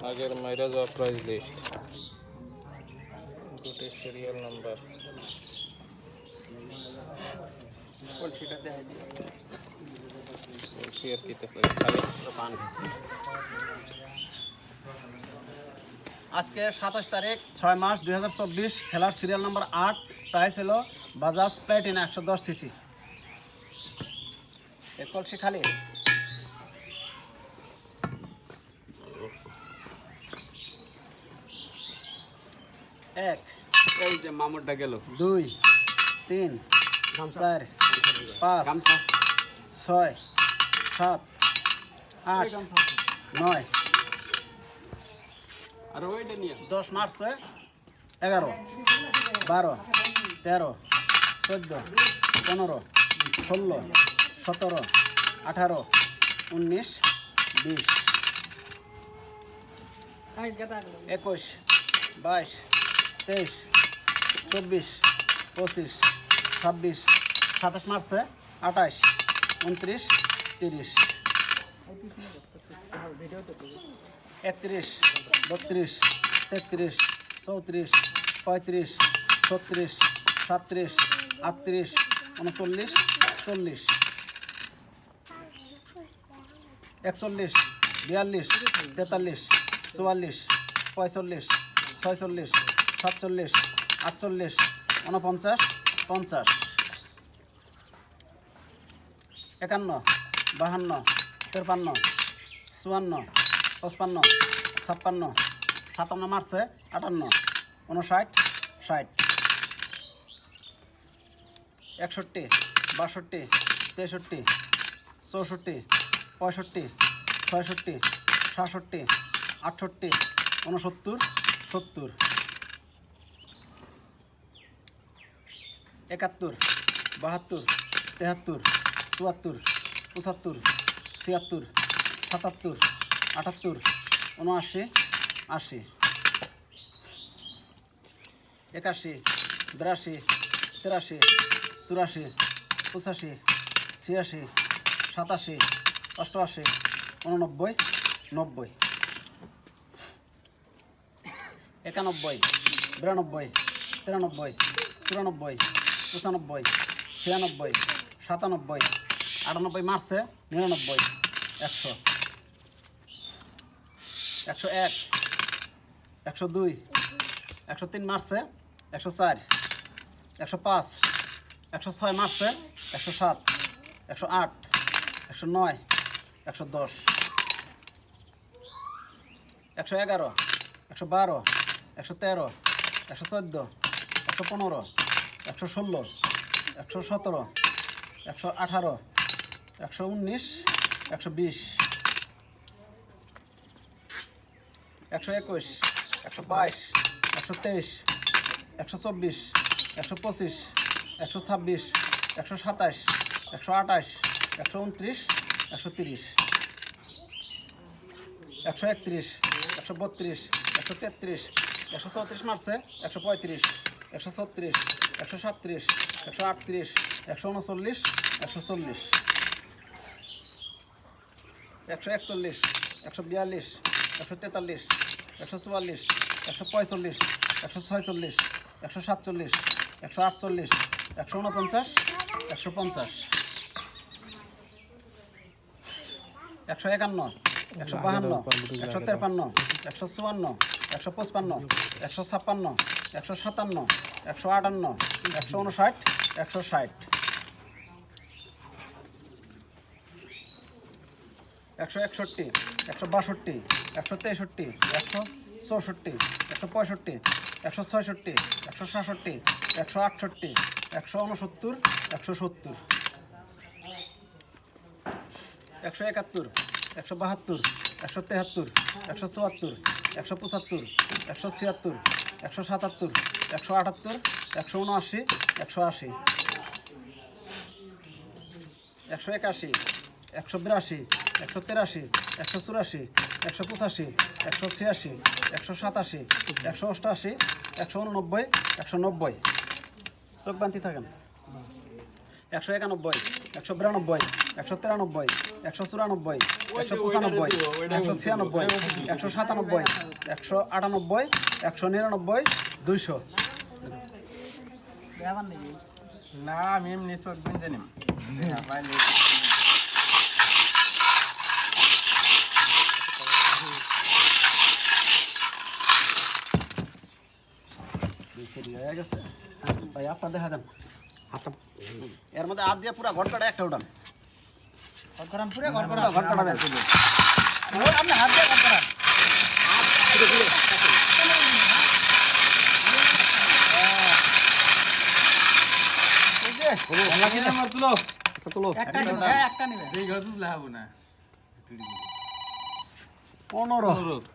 আগের মাইরা যাওয়া প্রাইস লিস্ট, দুটি সিরিয়াল নাম্বার। বলছি আর কি আজকে 27 তারিখ 6 মাস 2024, খেলার সিরিয়াল নাম্বার 8, প্রাইস হলো বাজাজ প্লাটিনা 110 সিসি। এক কলসি খালি। এক, এই যে মামুরটা গেল। 2 3 4 5 6 7 8 9 আর ওইটা নিয়ে 10 মার্চে 11 12 13 14 15 16 17 18 19 20 21 22 23 24 25 26 27 মার্চে 28 29 30 31 32 33 34 35 36 37 38 39 40 41 42 43 44 45 46 47 48 49 50 51 52 53 54 55 56 57 মার্চে 58 59 60 61 62 63 64 65 66 67 68 69 70 71 72 73 74 75 76 77 78 79 80 81 82 83 84 85 86 87 88 89 90 91 92 93 94 95 96 97 98 মার্চে 99 100 101 102 103 মার্চে 104 105 106 মার্চে 107 108 109 110 111 112 113 114 115 116 117 118 119 120 121 122 123 124 125 126 127 128 129 130 131 132 133 134 মার্চে 135 136 137 138 139 140 141 142 143 144 145 146 147 148 149 150 151 152 153 154 155 156 157 158 159 160 161 162 163 164 165 166 167 168 169 170 171 172 173 174 175 176 177 178 179 180 181 182 183 184 185 186 187 188 189 190 চোখ বান্ধি থাকেন 191 192, 193, 194, 195, 196, 197, 198, 199, 200। না আমি এমনি চোখ দিন জানিম হয়ে গেছে ভাই, আপনার দেখা দেন এর মধ্যে হাত দিয়ে পুরা ঘটকাটা একটা উঠান, ঘটকাটাবেন। এই গজব লাগাবো না 15